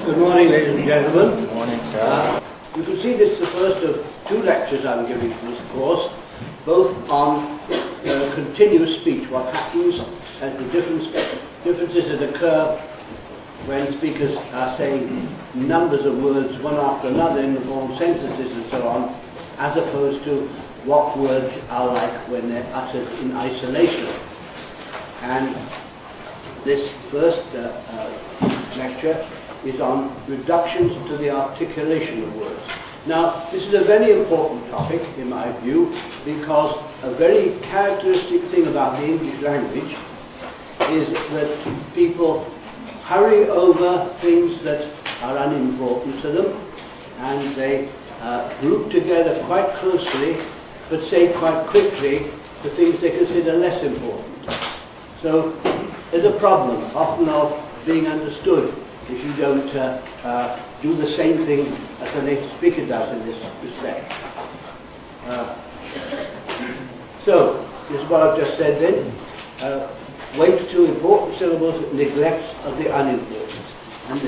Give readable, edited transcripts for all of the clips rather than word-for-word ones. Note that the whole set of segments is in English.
Good morning, ladies and gentlemen. Good morning, sir. You can see this is the first of two lectures I'm giving to this course, both on continuous speech, what happens and the differences that occur when speakers are saying numbers of words one after another in the form of sentences and so on, as opposed to what words are like when they're uttered in isolation. And this first lecture is on reductions to the articulation of words. Now, this is a very important topic, in my view, because a very characteristic thing about the English language is that people hurry over things that are unimportant to them, and they group together quite closely, but say quite quickly the things they consider less important. So there's a problem, often of being understood, if you don't do the same thing as the native speaker does in this respect. So, this is what I've just said then. Weight to important syllables, neglect of the unimportant. And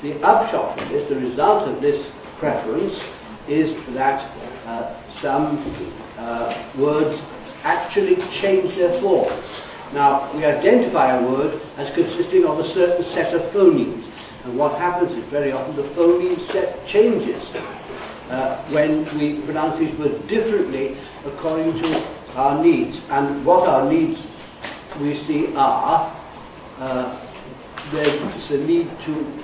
the upshot of this, the result of this preference, is that some words actually change their form. Now, we identify a word as consisting of a certain set of phonemes. And what happens is very often the phoneme set changes when we pronounce these words differently according to our needs. And what our needs we see are, there's a need to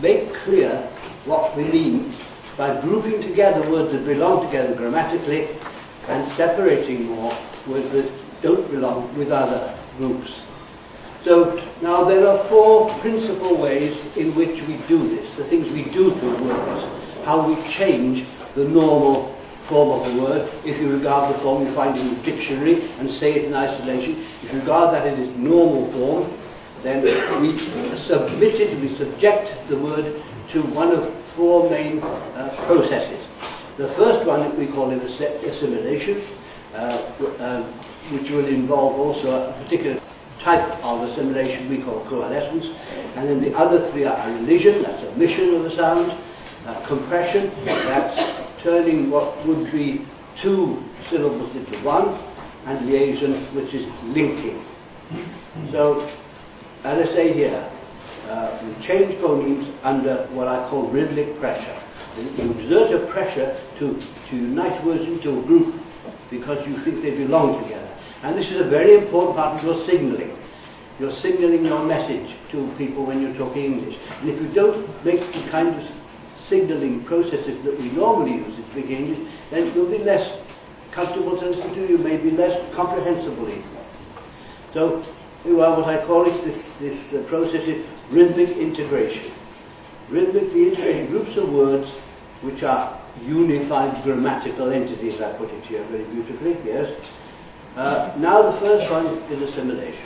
make clear what we mean by grouping together words that belong together grammatically and separating more words that don't belong with other groups. So now there are four principal ways in which we do this, the things we do to words, how we change the normal form of the word. If you regard the form you find in the dictionary and say it in isolation, if you regard that in its normal form, then we subject the word to one of four main processes. The first one we call assimilation, which will involve also a particular type of assimilation we call coalescence, and then the other three are elision, that's omission of the sound, compression, that's turning what would be two syllables into one, and liaison, which is linking. So, as I say here, we change phonemes under what I call rhythmic pressure. You exert a pressure to unite words into a group because you think they belong together. And this is a very important part of your signalling. You're signalling your message to people when you're talking English. And if you don't make the kind of signalling processes that we normally use in speaking English, then you'll be less comfortable to listen to, you may be less comprehensible even. So, what I call it, this process is rhythmic integration. Rhythmically integrating groups of words which are unified grammatical entities, I put it here very beautifully, yes. Now the first one is assimilation.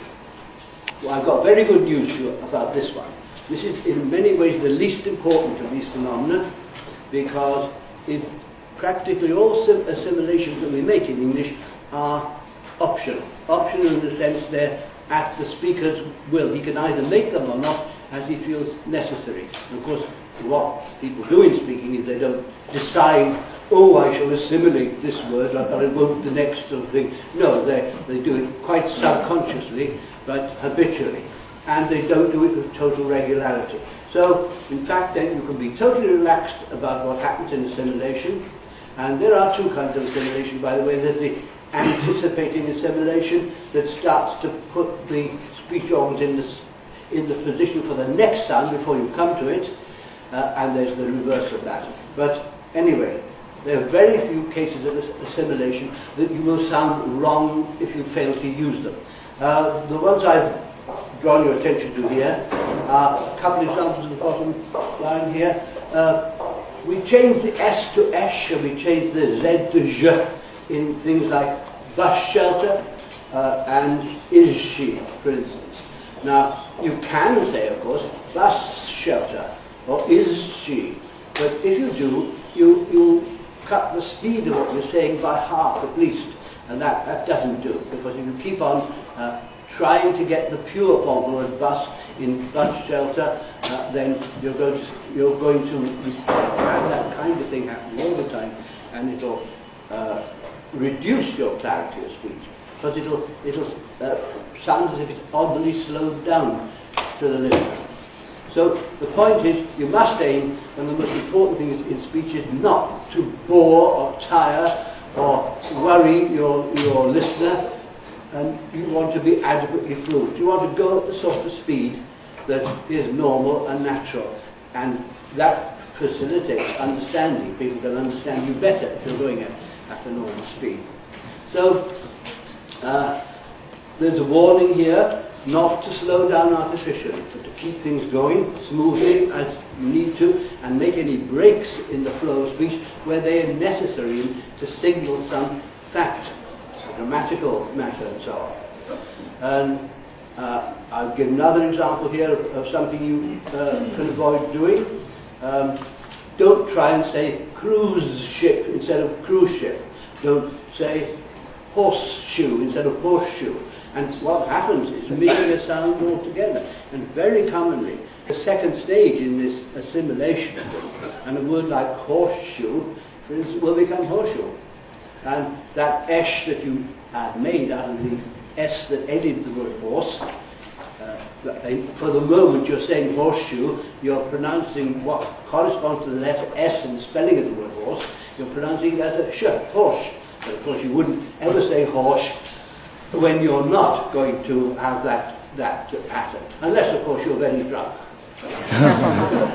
Well, I've got very good news to you about this one. This is in many ways the least important of these phenomena, because practically all assimilations that we make in English are optional. Optional in the sense they're at the speaker's will. He can either make them or not as he feels necessary. And of course, what people do in speaking is they don't decide, oh, I shall assimilate this word, but I won't the next sort of thing. No, they do it quite subconsciously, but habitually. And they don't do it with total regularity. So, in fact, then you can be totally relaxed about what happens in assimilation. And there are two kinds of assimilation, by the way. There's the anticipating assimilation that starts to put the speech organs in the position for the next sound before you come to it. And there's the reverse of that. But anyway, there are very few cases of assimilation that you will sound wrong if you fail to use them. The ones I've drawn your attention to here are a couple of examples at the bottom line here. We change the S to esh, and we change the Z to je in things like bus shelter and is she, for instance. Now, you can say, of course, bus shelter or is she, but if you do, you cut the speed of what you're saying by half at least, and that doesn't do, because if you keep on trying to get the pure form of the word bus in bus shelter, then you're going to have that kind of thing happening all the time, and it'll reduce your clarity of speech, because it'll sound as if it's oddly slowed down to the listener. So the point is, you must aim, and the most important thing in speech is not to bore or tire or worry your listener, and you want to be adequately fluent. You want to go at the sort of speed that is normal and natural, and that facilitates understanding. People can understand you better if you're going at a normal speed. So there's a warning here not to slow down artificially, but to keep things going smoothly as you need to, and make any breaks in the flow of speech where they are necessary to signal some fact, a grammatical matter and so on. And I'll give another example here of something you can avoid doing. Don't try and say cruise ship instead of cruise ship. Don't say horseshoe instead of horseshoe. And what happens is missing a sound altogether. And very commonly, the second stage in this assimilation, and a word like horseshoe, for instance, will become horseshoe. And that esh that you had made out of the S that ended the word horse, for the moment you're saying horseshoe, you're pronouncing what corresponds to the letter S in the spelling of the word horse, you're pronouncing it as a sh, horse. But of course you wouldn't ever say horse when you're not going to have that pattern, unless of course you're very drunk.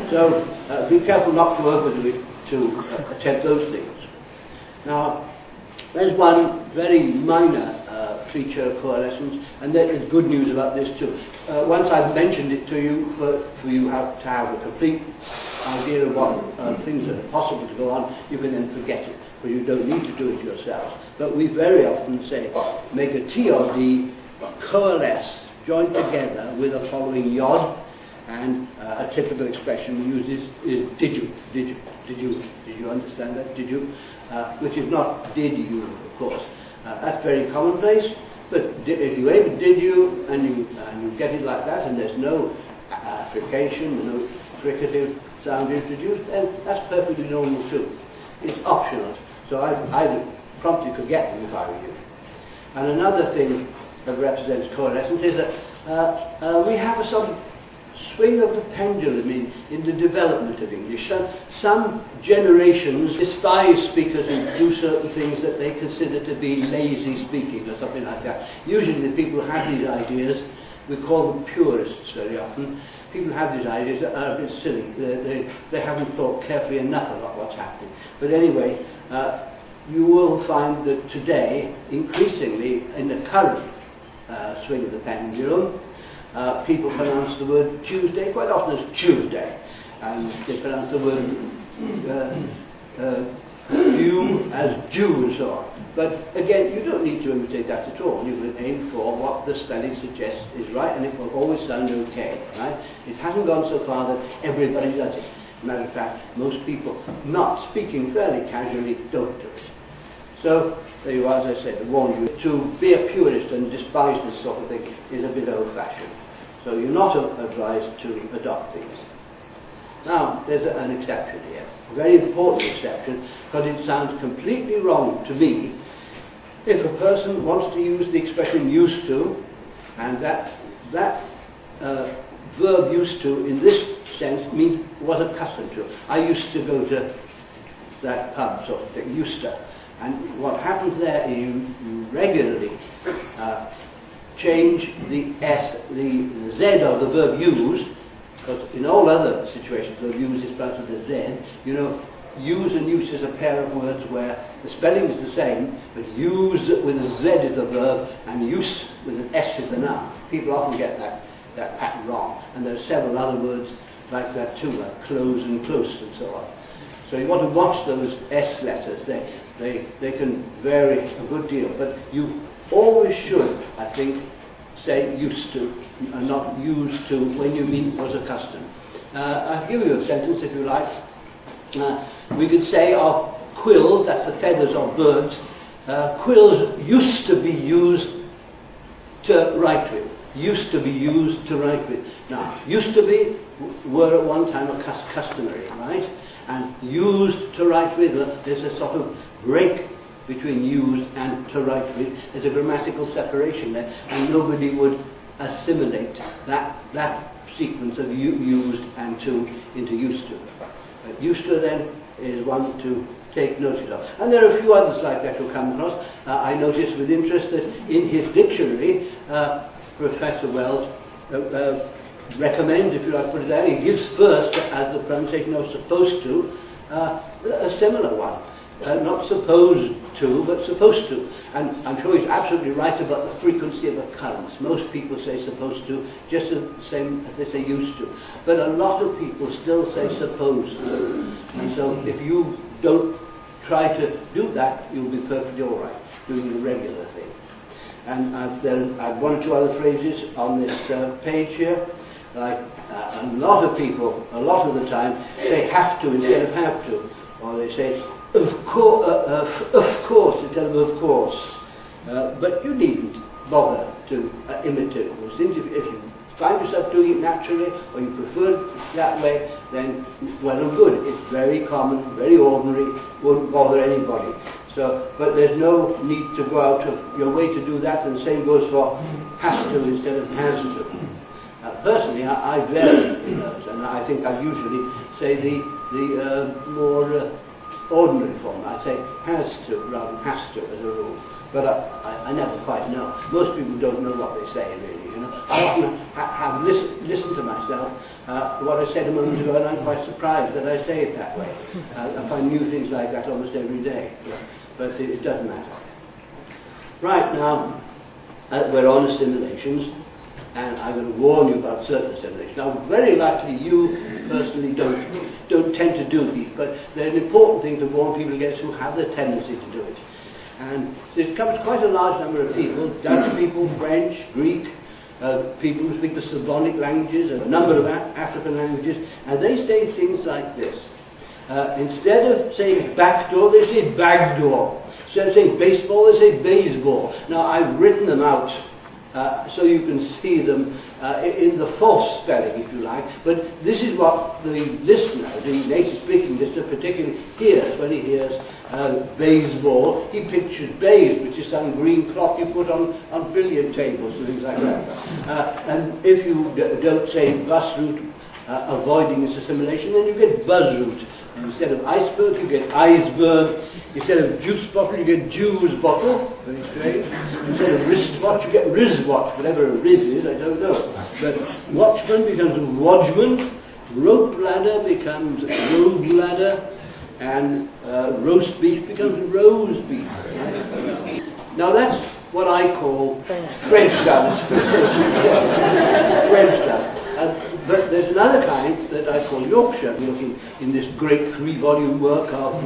So be careful not to overdo it to attempt those things. Now, there's one very minor feature of coalescence, and there is good news about this too. Once I've mentioned it to you, for you to have a complete idea of what things that are possible to go on, you can then forget it, but you don't need to do it yourself. But we very often say, make a T or D coalesce, join together with a following yod, and a typical expression we use is did you understand that, did you? Which is not did you, of course. That's very commonplace, but if you aim did you, and you get it like that, and there's no frication, no fricative sound introduced, then that's perfectly normal too. It's optional, so I would promptly forget them if I were you. And another thing that represents coalescence is that we have a sort of swing of the pendulum in the development of English. Some generations despise speakers who do certain things that they consider to be lazy speaking or something like that. Usually the people who have these ideas, we call them purists very often. People have these ideas that are a bit silly. They haven't thought carefully enough about what's happening. But anyway, you will find that today, increasingly in the current swing of the pendulum, people pronounce the word Tuesday quite often as Tuesday, and they pronounce the word Jew as Jew and so on. But again, you don't need to imitate that at all. You can aim for what the spelling suggests is right, and it will always sound okay, right? It hasn't gone so far that everybody does it. Matter of fact, most people not speaking fairly casually don't do it. So, there you are, as I said, I warn you, to be a purist and despise this sort of thing is a bit old-fashioned. So you're not advised to adopt these. Now, there's an exception here, a very important exception, because it sounds completely wrong to me if a person wants to use the expression used to, and that verb used to in this sense means was accustomed to. I used to go to that pub sort of thing, used to. And what happens there is you regularly change the S, the Z of the verb use, because in all other situations the verb use is pronounced with a Z. You know, use and use is a pair of words where the spelling is the same, but use with a Z is the verb and use with an S is the noun. People often get that pattern wrong, and there are several other words like that too, like close and close and so on. So you want to watch those S letters. They can vary a good deal, but you always should, I think, say used to and not used to when you mean was accustomed. I'll give you a sentence if you like. We could say of quills, that's the feathers of birds, quills used to be used to write with. Used to be used to write with. Now, used to be were at one time customary, right? And used to write with, there's a sort of break between used and to write with. There's a grammatical separation there, and nobody would assimilate that sequence of used and to into used to. Used to then is one to take notice of. And there are a few others like that you'll come across. I noticed with interest that in his dictionary, Professor Wells recommends, if you like to put it there, he gives first, as the pronunciation was supposed to, a similar one. Not supposed to, but supposed to. And I'm sure he's absolutely right about the frequency of occurrence. Most people say supposed to, just the same as they say used to. But a lot of people still say supposed to. And so if you don't try to do that, you'll be perfectly all right, doing the regular thing. And then I have one or two other phrases on this page here. Like a lot of people, a lot of the time, say have to instead of have to. Or they say of course instead of course. But you needn't bother to imitate those things. If you find yourself doing it naturally, or you prefer it that way, then well and good. It's very common, very ordinary, won't bother anybody. So, but there's no need to go out of your way to do that, and the same goes for has to instead of has to. Personally, I vary in those, and I think I usually say the more ordinary form. I'd say has to rather than has to as a rule. But I never quite know. Most people don't know what they say, really. You know, I often have listened to myself, what I said a moment ago, and I'm quite surprised that I say it that way. I find new things like that almost every day. But it doesn't matter. Right, now, we're on assimilations, and I'm going to warn you about certain assimilations. Now, very likely you personally don't tend to do these, but they're an important thing to warn people against who have the tendency to do it. And there comes quite a large number of people, Dutch people, French, Greek, people who speak the Slavonic languages, a number of African languages, and they say things like this. Instead of saying back door, they say back door. Instead of saying baseball, they say baseball. Now, I've written them out so you can see them in the false spelling, if you like. But this is what the listener, the native-speaking listener particularly, hears when he hears baseball. He pictures baize, which is some green cloth you put on billiard tables and things like that. And if you don't say bus route, avoiding this assimilation, then you get buzz route. Instead of iceberg, you get iceberg. Instead of juice bottle, you get Jew's bottle. Very strange. Instead of wristwatch, you get wristwatch. Whatever a riz is, I don't know. But watchman becomes watchman. Rope ladder becomes rope ladder. And roast beef becomes rose beef. Now that's what I call French done. French done. But there's another kind that I call Yorkshire. Looking in this great 3-volume work of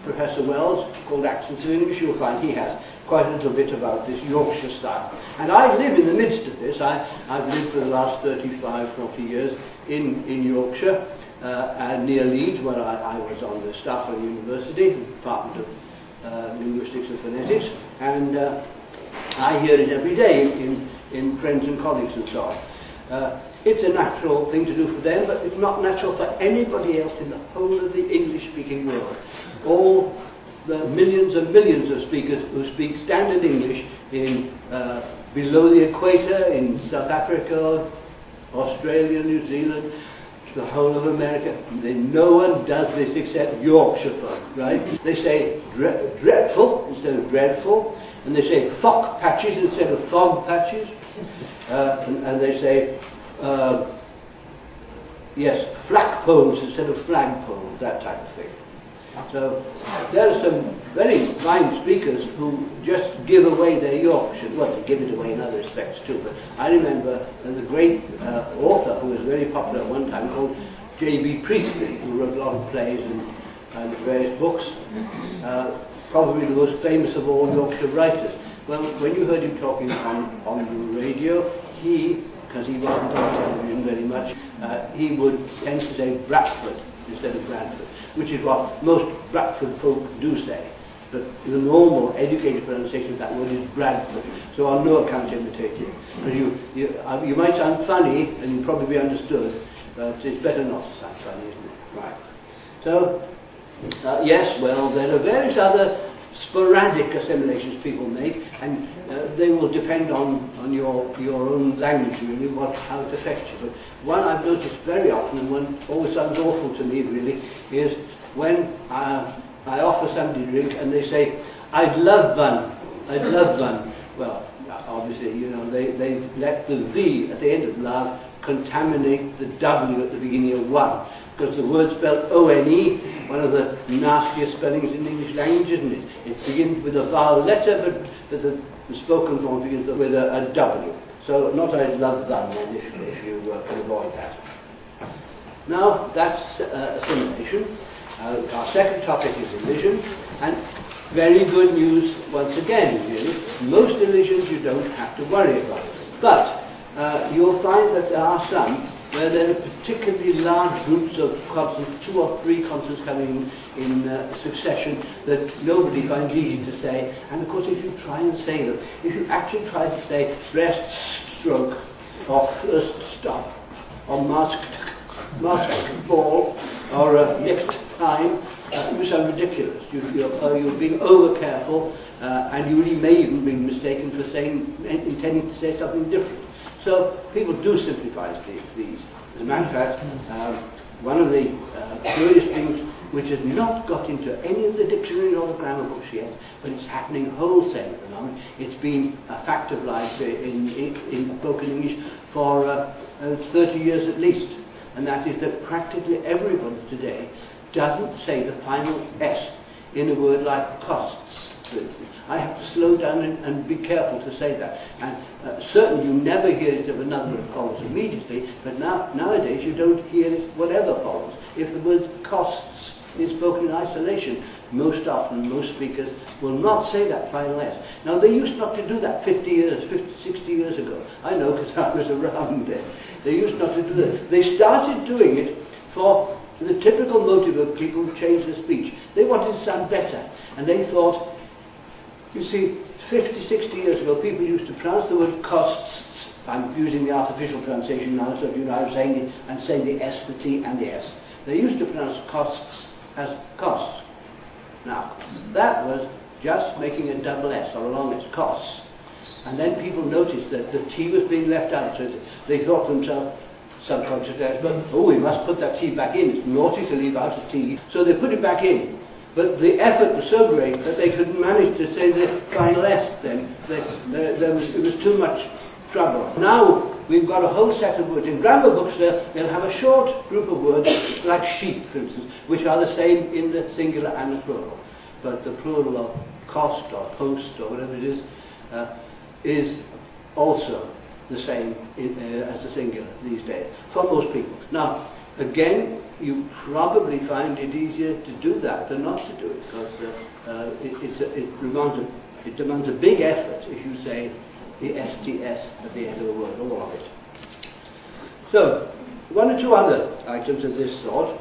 Professor Wells called Accents of English, you'll find he has quite a little bit about this Yorkshire style. And I live in the midst of this. I've lived for the last 35, 40 years in Yorkshire, and near Leeds, where I was on the staff of the university, the Department of Linguistics and Phonetics, and I hear it every day in friends and colleagues and so on. It's a natural thing to do for them, but it's not natural for anybody else in the whole of the English-speaking world. All the millions and millions of speakers who speak standard English in below the equator, in South Africa, Australia, New Zealand, the whole of America, no one does this except Yorkshire folk, right? They say dreadful instead of dreadful, and they say fock patches instead of fog patches, and they say yes, flagpoles instead of flagpoles, that type of thing. So there are some very fine speakers who just give away their Yorkshire. Well, they give it away in other respects too, but I remember the great author who was very popular at one time called J.B. Priestley, who wrote a lot of plays and various books, probably the most famous of all Yorkshire writers. Well, when you heard him talking on the radio, because he wasn't on television very much, he would tend to say Bradford instead of Bradford, which is what most Bradford folk do say. But the normal educated pronunciation of that word is Bradford. So on no account imitate it. Because you might sound funny and you'll probably be understood but it's better not to sound funny, isn't it? Right. So, yes, well, there are various other sporadic assimilations people make, and they will depend on your own language, really, how it affects you. But one I've noticed very often, and one always sounds awful to me, really, is when I offer somebody a drink and they say, I'd love one. Well, obviously, you know, they've let the V at the end of love contaminate the W at the beginning of one. Because the word spelled O-N-E, one of the nastiest spellings in the English language, isn't it? It begins with a vowel letter, but the spoken form begins with a W. So not I'd love one, then, if you can avoid that. Now, that's assimilation. Our second topic is elision, and very good news once again, really. Most elisions you don't have to worry about. But you'll find that there are some where there are particularly large groups of consonants, 2 or 3 consonants coming in succession that nobody finds easy to say. And of course, if you try and say them, if you actually try to say breast stroke, or first stop, or masked ball, or next time, you sound ridiculous. You're being over careful, and you really may even be mistaken for intending to say something different. So people do simplify these. As a matter of fact, one of the curious things which has not got into any of the dictionaries or the grammar books yet, but it's happening wholesale at the moment. It's been a fact of life in spoken English for 30 years at least, and that is that practically everybody today doesn't say the final S in a word like costs. I have to slow down and be careful to say that. And certainly you never hear it if another word follows immediately, but nowadays you don't hear it whatever follows. If the word costs is spoken in isolation, most often most speakers will not say that final S. Now they used not to do that 50, 60 years ago. I know because I was around then. They used not to do that. They started doing it for the typical motive of people who change their speech. They wanted to sound better, and they thought, you see, 50, 60 years ago, people used to pronounce the word costs. I'm using the artificial pronunciation now, so you know I'm saying it, I'm saying the S, the T, and the S. They used to pronounce costs as costs. Now, that was just making a double S or a long S, costs. And then people noticed that the T was being left out, so they thought to themselves, subconsciously, but oh, we must put that T back in. It's naughty to leave out a T. So they put it back in. But the effort was so great that they couldn't manage to say the final S then. It was too much trouble. Now we've got a whole set of words. In grammar books they'll have a short group of words, like sheep, for instance, which are the same in the singular and the plural. But the plural of cost or post or whatever it is also the same as the singular these days, for most people. Now, again, you probably find it easier to do that than not to do it, because it demands a big effort if you say the STS at the end of the word, all of it. So, one or two other items of this sort.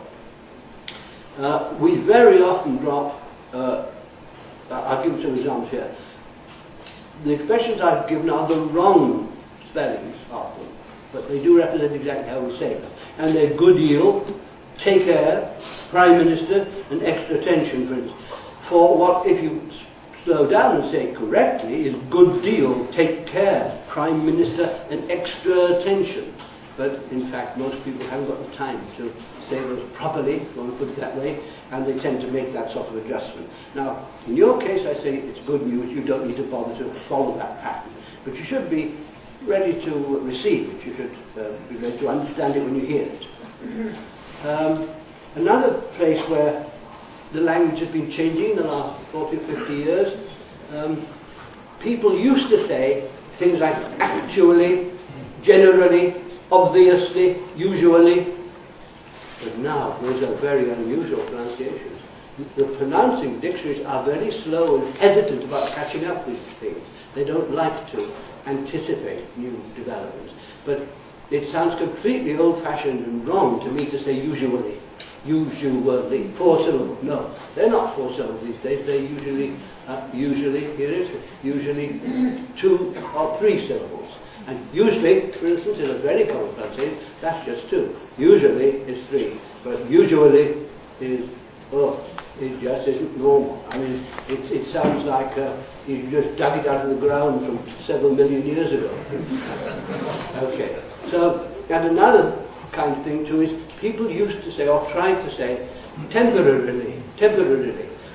We very often drop, I'll give you some examples here. The expressions I've given are the wrong spellings of them, but they do represent exactly how we say them. And they're good deal, take care, Prime Minister, and extra attention, for instance. For what, if you slow down and say it correctly, is good deal, take care, Prime Minister, and extra attention. But in fact, most people haven't got the time to say those properly, if you want to put it that way, and they tend to make that sort of adjustment. Now, in your case, I say it's good news, you don't need to bother to follow that pattern. But you should be ready to receive it, you should be ready to understand it when you hear it. Another place where the language has been changing in the last 40 or 50 years, people used to say things like actually, generally, obviously, usually, but now those are very unusual pronunciations. The pronouncing dictionaries are very slow and hesitant about catching up with these things. They don't like to anticipate new developments. But it sounds completely old-fashioned and wrong to me to say usually. Usually. 4 syllables. No, they're not 4 syllables these days. They're usually, here it is, usually 2 or 3 syllables. And usually, for instance, in a very common pronunciation, that's just 2. Usually it's 3, but usually is it just isn't normal. I mean, it sounds like you just dug it out of the ground from several million years ago. Okay. So, and another kind of thing too is people used to say, or tried to say, temporarily.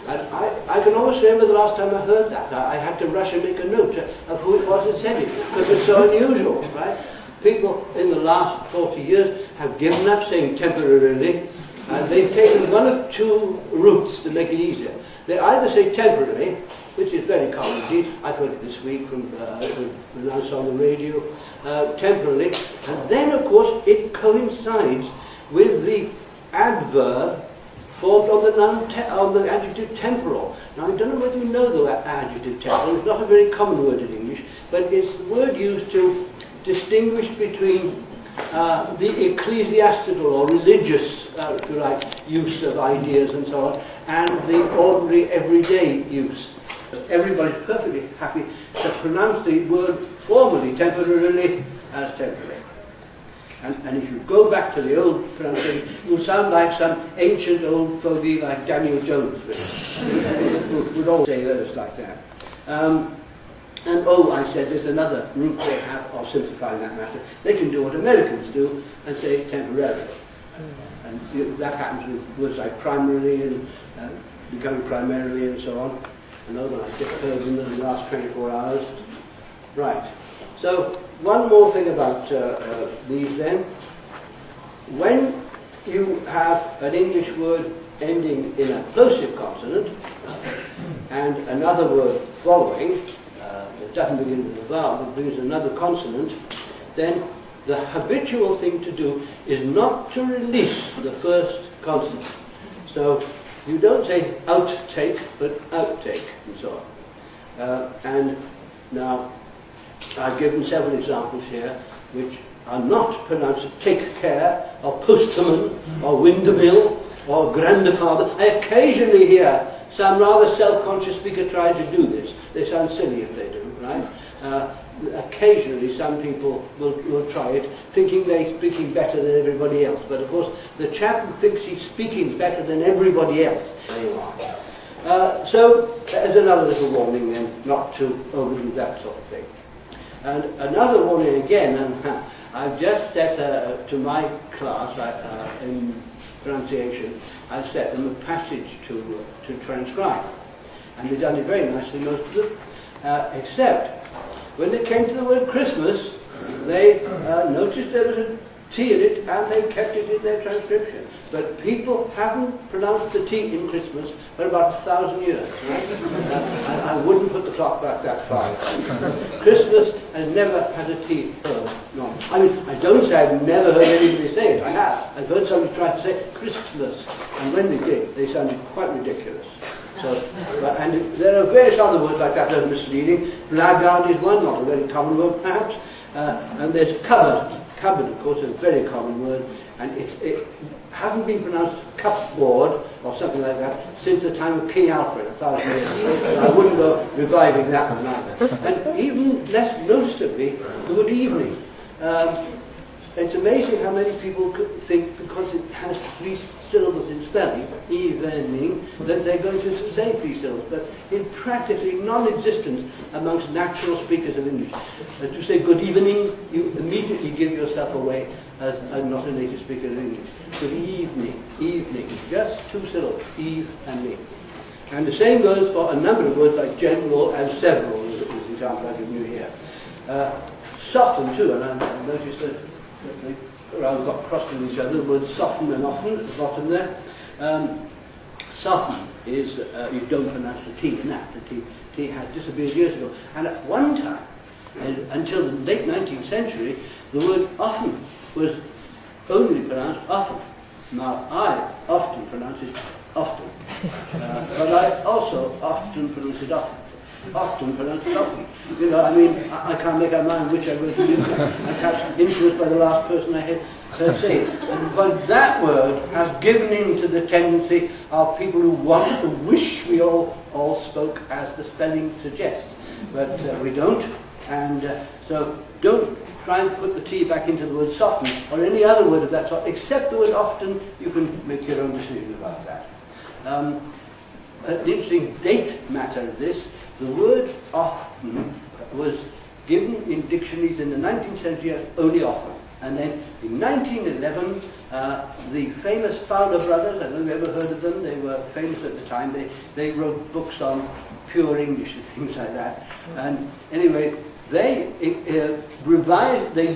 And I can almost remember the last time I heard that. I had to rush and make a note of who it was that said it, because it's so unusual, right? People in the last 40 years have given up saying temporarily, and they've taken one of 2 routes to make it easier. They either say temporarily, which is very common indeed. I've heard it this week from announced on the radio, temporarily, and then of course it coincides with the adverb formed on the on the adjective temporal. Now I don't know whether you know the adjective temporal. It's not a very common word in English, but it's the word used to distinguish between the ecclesiastical or religious, if you like, use of ideas and so on, and the ordinary everyday use. Everybody's perfectly happy to pronounce the word formally, temporarily, as temporary. And if you go back to the old pronunciation, you'll sound like some ancient old fogey like Daniel Jones, for instance. would all say those like that. And I said there's another route they have of simplifying that matter. They can do what Americans do and say temporarily. And that happens with words like primarily and becoming primarily and so on. Another one I just heard in the last 24 hours. Right. So one more thing about these then. When you have an English word ending in a plosive consonant and another word following that doesn't begin with a vowel but brings another consonant, then the habitual thing to do is not to release the first consonant. So you don't say outtake but outtake and so on. And now I've given several examples here which are not pronounced take care or postman or windmill or grandfather. I occasionally hear some rather self-conscious speaker try to do this. They sound silly if they do, right? Occasionally some people will try it, thinking they're speaking better than everybody else. But of course, the chap who thinks he's speaking better than everybody else, there you are. So there's another little warning then, not to overdo that sort of thing. And another warning again, and I've just set to my class in pronunciation, I set them a passage to transcribe. And they've done it very nicely, most of them, except when they came to the word Christmas, they noticed there was a T in it and they kept it in their transcription. But people haven't pronounced the T in Christmas for about 1,000 years. Right? I wouldn't put the clock back that far. Christmas has never had a T. No. I mean, I don't say I've never heard anybody say it. I have. I've heard somebody try to say Christmas. And when they did, they sounded quite ridiculous. So, and there are various other words like that that are misleading. Blackguard is one, not a very common word perhaps. And there's cupboard. Cupboard, of course, is a very common word. And it hasn't been pronounced cupboard or something like that since the time of King Alfred, 1,000 years ago. I wouldn't go reviving that one either. And even less noticeably, the word evening. It's amazing how many people think because it has 3 syllables in spelling, evening, that they're going to say 3 syllables. But it's practically non-existent amongst natural speakers of English. To say good evening, you immediately give yourself away as not a native speaker of English. Good evening, just 2 syllables, eve and me. And the same goes for a number of words like general and several, is the example I've given you here. Soften too, and I've noticed that they rather got crossed with each other, the words soften and often at the bottom there. Soften is, you don't pronounce the T in that. The T has disappeared years ago. And at one time, until the late 19th century, the word often was only pronounced often. Now, I often pronounce it often. But I also often pronounce it often. Often pronounce it often. You know, I mean, I can't make up my mind which I'm going to use. I'm perhaps influenced by the last person I had say it. But that word has given in to the tendency of people who want to wish we all spoke as the spelling suggests. But we don't. And so don't try and put the T back into the word soften or any other word of that sort, except the word often. You can make your own decision about that. An interesting date matter of this, the word often was given in dictionaries in the 19th century as only often. And then in 1911, the famous Fowler brothers, I don't know if you've ever heard of them, they were famous at the time, they wrote books on pure English and things like that. And anyway, they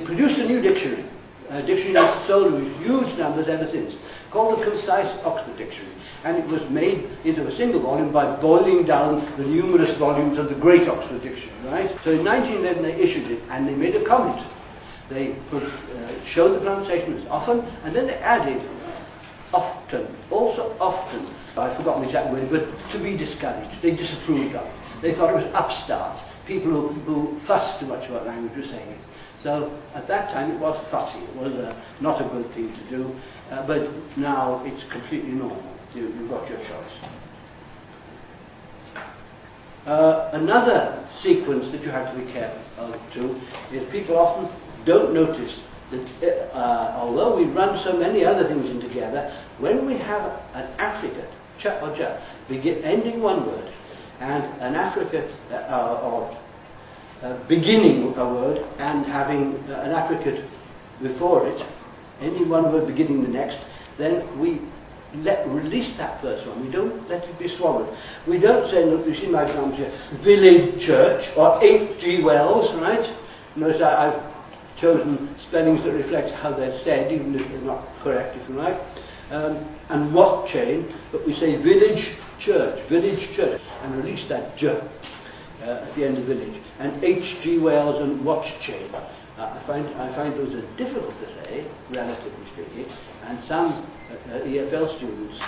produced a new dictionary. A dictionary that's sold in huge numbers ever since, called the Concise Oxford Dictionary. And it was made into a single volume by boiling down the numerous volumes of the Great Oxford Dictionary, right? So in 1911 they issued it, and they made a comment. They showed the pronunciation as often, and then they added often, also often. I've forgotten the exact word, but to be discouraged. They disapproved of it. They thought it was upstart. People who fussed too much about language were saying it. So at that time it was fussy. It was not a good thing to do, but now it's completely normal. You've got your choice. Another sequence that you have to be careful of too is people often don't notice that although we run so many other things in together, when we have an affricate, ch or ja, ending one word, and an affricate or beginning a word and having an affricate before it, ending one word beginning the next, then we release that first one. We don't let it be swallowed. We don't say, look, you see my example here, village church or H.G. Wells, right? Notice I've chosen spellings that reflect how they're said, even if they're not correct, if you like. And what chain, but we say village church, and release that j at the end of village. And H.G. Wells and watch chain. I find those are difficult to say, relatively speaking, and some EFL students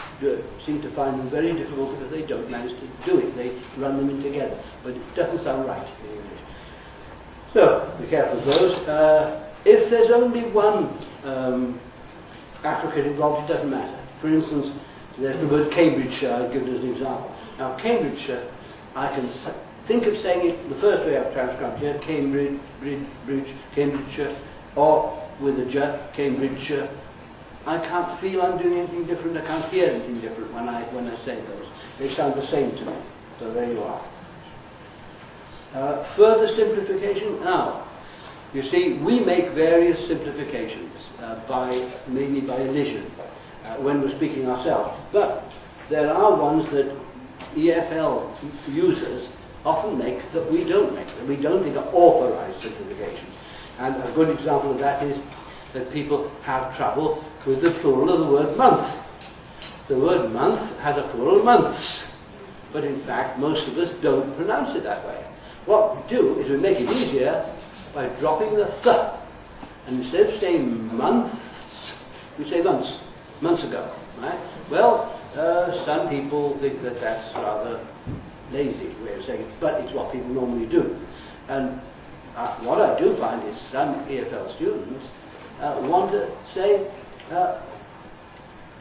seem to find them very difficult because they don't manage to do it. They run them in together, but it doesn't sound right in English. So, be careful of those. If there's only one affricate involved, it doesn't matter. For instance, there's the word Cambridgeshire, I'll give it as an example. Now, Cambridgeshire, I can think of saying it the first way I've transcribed here, Cambridge, Cambridgeshire, or with a j, Cambridgeshire. I can't feel I'm doing anything different, I can't hear anything different when I say those. They sound the same to me. So there you are. Further simplification. Now, you see, we make various simplifications, mainly by elision, when we're speaking ourselves. But there are ones that EFL users often make that we don't make, that we don't think are authorized simplifications. And a good example of that is that people have trouble with the plural of the word month. The word month has a plural months, but in fact most of us don't pronounce it that way. What we do is we make it easier by dropping the th, and instead of saying months, we say months, months ago, right? Well, some people think that that's rather lazy way of saying it, but it's what people normally do. And what I do find is some EFL students want to say,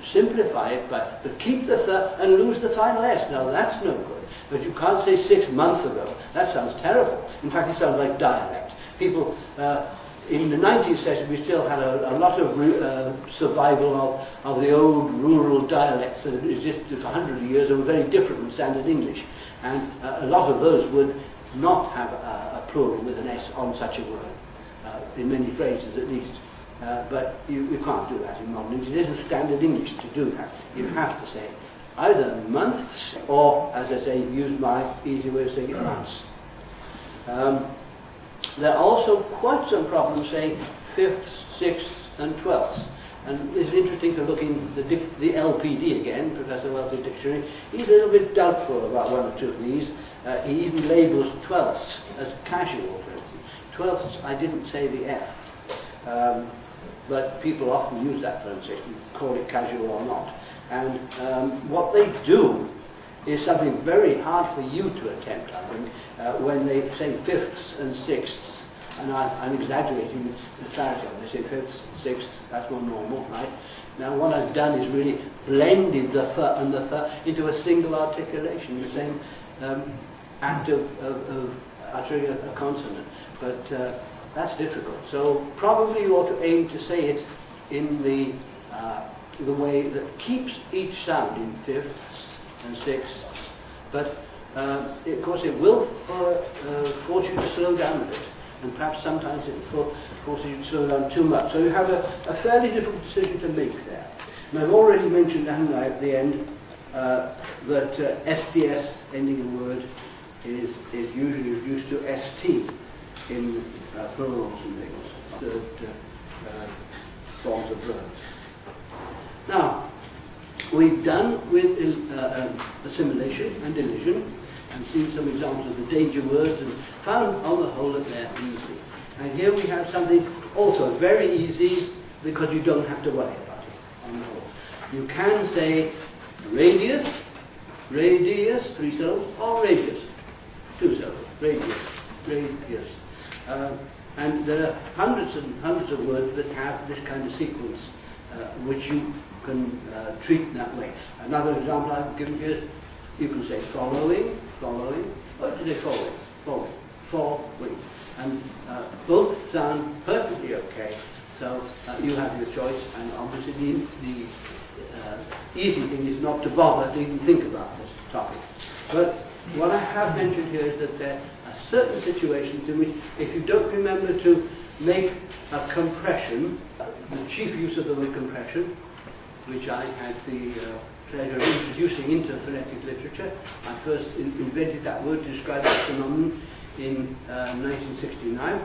simplify it, but keep the th and lose the final s. Now that's no good. But you can't say 6 months ago. That sounds terrible. In fact, it sounds like dialect. People, in the 19th century, we still had a lot of survival of the old rural dialects that existed for hundreds of years and were very different from standard English. And a lot of those would not have a plural with an s on such a word, in many phrases at least. But you can't do that in modern English. It isn't standard English to do that. You have to say either months or, as I say, use my easy way of saying it, months. There are also quite some problems saying 5th, 6th and 12th. And it's interesting to look in the LPD again, Professor Wellesley Dictionary. He's a little bit doubtful about one or two of these. He even labels 12ths as casual, for instance. 12ths, I didn't say the F. But people often use that pronunciation, call it casual or not. And what they do is something very hard for you to attempt, I think, when they say 5ths and 6ths. And I'm exaggerating the clarity of it. They say 5ths, 6ths, that's more normal, right? Now what I've done is really blended the th and the th into a single articulation, the same act of uttering a consonant. But that's difficult. So probably you ought to aim to say it in the way that keeps each sound in fifths and sixths. But of course it will force you to slow down a bit. And perhaps sometimes it forces you to slow down too much. So you have a fairly difficult decision to make there. And I've already mentioned, haven't I, at the end, that STS ending a word is usually reduced to ST in plurals and things, third forms of verbs. Now, we've done with assimilation and elision and seen some examples of the danger words and found on the whole that they're easy. And here we have something also very easy because you don't have to worry about it on the whole. You can say radius, 3 syllables, or radius, 2 syllables, radius. And there are hundreds and hundreds of words that have this kind of sequence which you can treat that way. Another example I've given here, you can say following, or did they following. And both sound perfectly okay, so you have your choice, and obviously the easy thing is not to bother to even think about this topic. But what I have mentioned here is that there are certain situations in which, if you don't remember to make a compression, the chief use of the word compression, which I had the pleasure of introducing into phonetic literature. I first invented that word to describe this phenomenon in 1969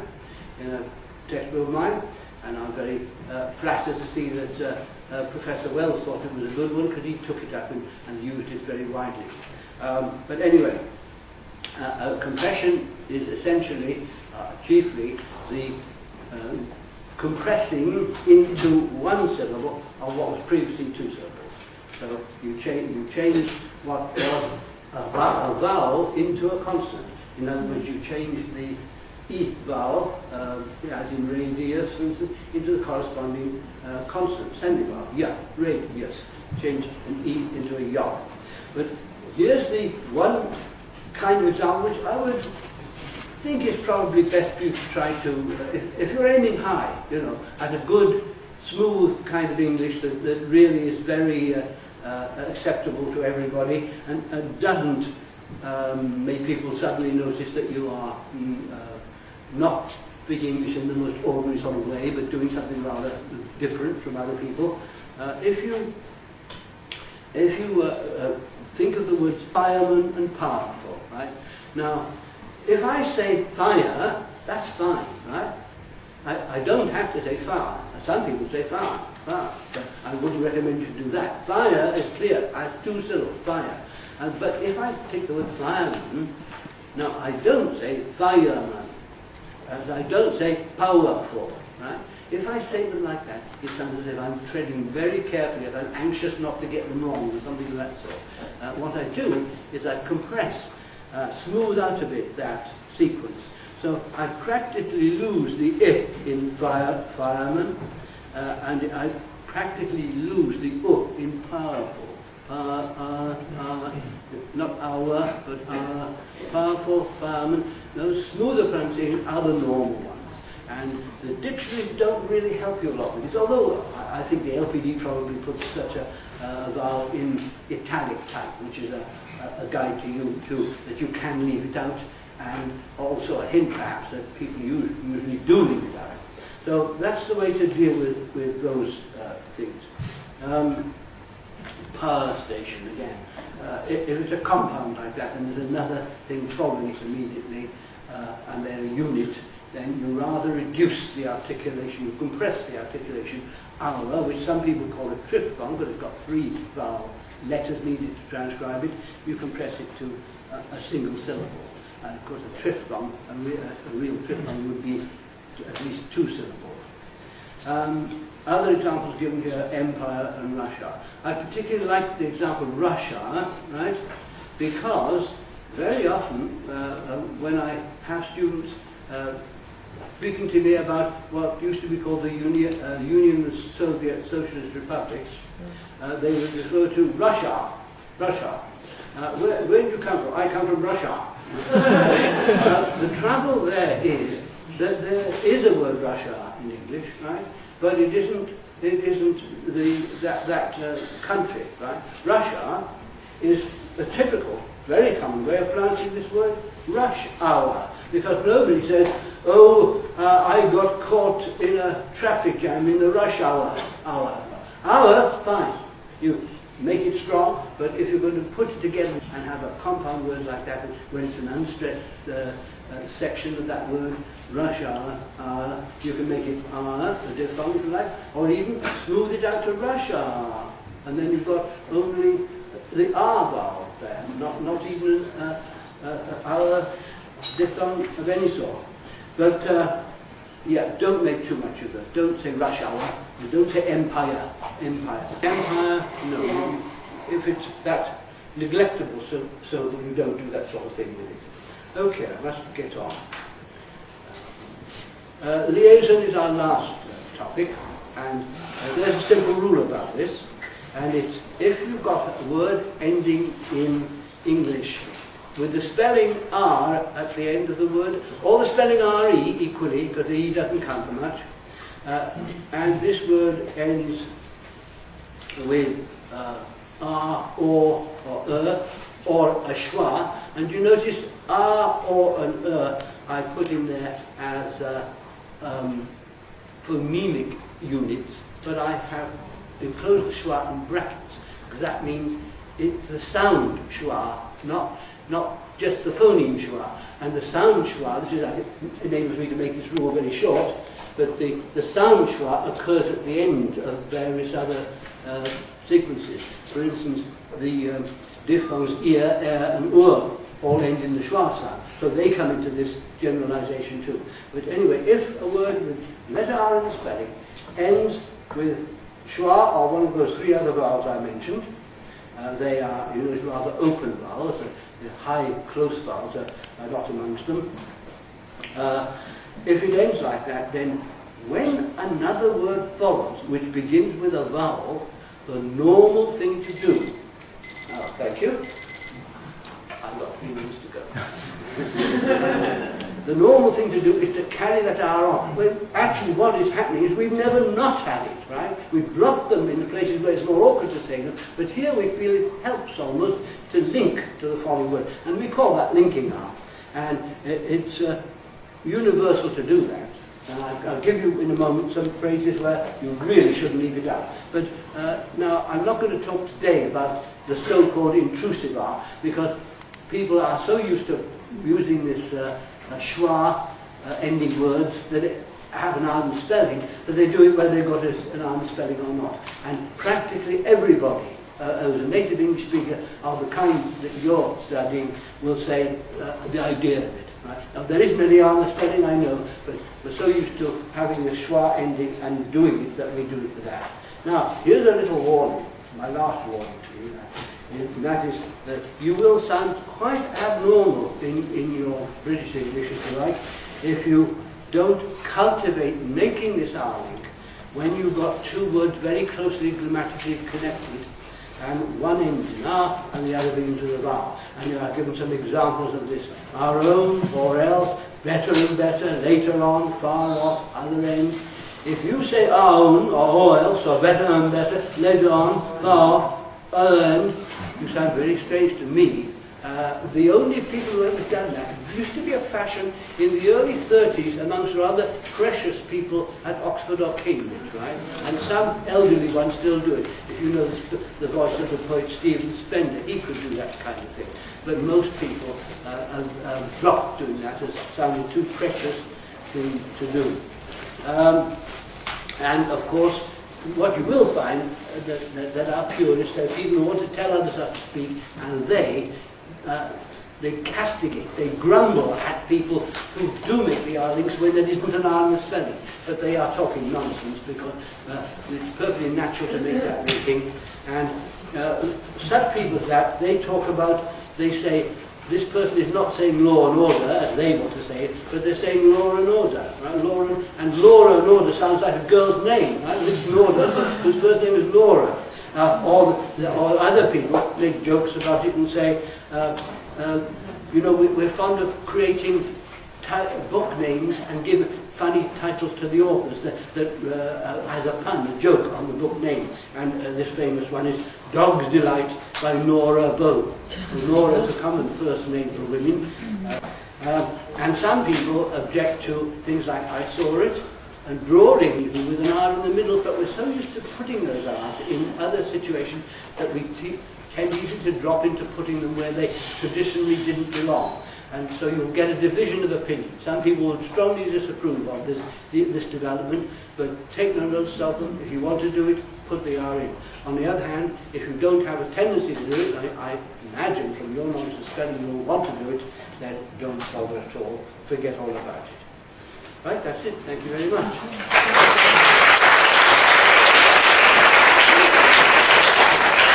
in a textbook of mine, and I'm very flattered to see that Professor Wells thought it was a good one because he took it up and used it very widely. But anyway, compression is essentially, chiefly, the compressing into one syllable of what was previously 2 syllables. So you change what was a vowel into a consonant. In other words, you change the E vowel, as in radius, for instance, into the corresponding consonant, sending vowel, yeah, radius. Change an E into a ya. But here's the one kind of example which I would think is probably best for you to try to, if you're aiming high, at a good, smooth kind of English that really is very acceptable to everybody and doesn't make people suddenly notice that you are not speaking English in the most ordinary sort of way, but doing something rather different from other people. If you think of the words fireman and powerful, right? Now, if I say fire, that's fine, right? I don't have to say fire. Some people say fire, but I wouldn't recommend you do that. Fire is clear, I have 2 syllables, fire. But if I take the word fireman, now I don't say fireman, as I don't say powerful, right? If I say them like that, it's something as if I'm treading very carefully, if I'm anxious not to get them wrong, or something of that sort. What I do is I compress, smooth out a bit that sequence. So I practically lose the I in fireman, and I practically lose the U in powerful. Not our, but powerful, fireman. Those smoother pronunciations are the normal ones. And the dictionaries don't really help you a lot with this, although I think the LPD probably puts such a vowel in italic type, which is a guide to you too, that you can leave it out, and also a hint perhaps that people usually do leave it out. So that's the way to deal with those things. Power station again. If it's a compound like that and there's another thing following it immediately, and they're a unit, then you rather reduce the articulation, you compress the articulation, hour, which some people call a triphthong, but it's got 3 vowel letters needed to transcribe it. You compress it to a single syllable. And of course a triphthong, a real triphthong would be at least 2 syllables. Other examples given here, Empire and Russia. I particularly like the example Russia, right? Because very often when I have students speaking to me about what used to be called the Union of Soviet Socialist Republics, they would refer to Russia. Where do you come from? I come from Russia. The trouble there is that there is a word Russia in English, right? But it isn't that country, right? Russia is a typical, very common way of pronouncing this word, rush hour, because nobody says, oh, I got caught in a traffic jam in the rush hour. Hour, fine. You make it strong, but if you're going to put it together and have a compound word like that, when it's an unstressed section of that word, rush hour, you can make it a diphthong if you like, or even smooth it out to rush hour, and then you've got only the R vowel there, not even our diphthong of any sort. But yeah, don't make too much of that. Don't say rush hour, and don't say empire. Empire, no. If it's that neglectable, so that you don't do that sort of thing with it. Okay, let's get on. Liaison is our last topic, and there's a simple rule about this, and it's if you've got a word ending in English with the spelling R at the end of the word, or the spelling RE equally, because the E doesn't count for much, and this word ends with R or a schwa, and you notice R or an I put in there as phonemic units, but I have enclosed the schwa in brackets, because that means the sound schwa, not just the phoneme schwa. And the sound schwa, this is, I think, enables me to make this rule very short, but the sound schwa occurs at the end of various other sequences. For instance, the diphthongs ear, and all end in the schwa sound, so they come into this generalization too. But anyway, if a word with letter R in the spelling ends with schwa or one of those three other vowels I mentioned, they are usually rather open vowels, the high close vowels are not amongst them. If it ends like that, then when another word follows which begins with a vowel, the normal thing to do, thank you, I've got 3 minutes to go. The normal thing to do is to carry that R on. Well, actually what is happening is we've never not had it, right? We've dropped them in the places where it's more awkward to say them, but here we feel it helps almost to link to the following word. And we call that linking R. And it's universal to do that. And I'll give you in a moment some phrases where you really shouldn't leave it out. But now I'm not going to talk today about the so-called intrusive R, because people are so used to using this schwa ending words that it have an R spelling, that they do it whether they've got an R spelling or not. And practically everybody who's a native English speaker of the kind that you're studying will say the idea of it. Right? Now there isn't any R spelling, I know, but we're so used to having the schwa ending and doing it that we do it with that. Now, here's a little warning, my last warning to you. And that is that you will sound quite abnormal in your British English, if you like, if you don't cultivate making this R link when you've got two words very closely grammatically connected, and one ends in R and the other begins with a vowel. And I've given some examples of this. Our own, or else, better and better, later on, far off, other end. If you say our own, or else, or better and better, later on, far off, other end, you sound very strange to me. The only people who ever done that, it used to be a fashion in the early 30s amongst rather precious people at Oxford or Cambridge, right? And some elderly ones still do it. If you know the voice of the poet Stephen Spender, he could do that kind of thing. But most people have dropped doing that as sounding too precious to do. And of course, what you will find that are purists, are people who want to tell others how to speak, and they castigate, they grumble at people who do make the R links when there isn't an R in the spelling. But they are talking nonsense, because it's perfectly natural to make that linking. And such people as that, they talk about, they say, this person is not saying law and order, as they want to say it, but they're saying law and order, right? Laura and order sounds like a girl's name, right? This is Laura, whose first name is Laura. Or other people make jokes about it and say, you know, we're fond of creating book names and give funny titles to the authors that has a pun, a joke on the book name. And this famous one is Dog's Delight by Nora Bow. Nora is a common first name for women. And some people object to things like I saw it, and drawing even with an R in the middle, but we're so used to putting those R's in other situations that we tend easily to drop into putting them where they traditionally didn't belong. And so you'll get a division of opinion. Some people will strongly disapprove of this development, but take no notice of them. If you want to do it, put the R in. On the other hand, if you don't have a tendency to do it, I imagine from your knowledge of study you'll want to do it, then don't bother at all. Forget all about it. Right, that's it. Thank you very much.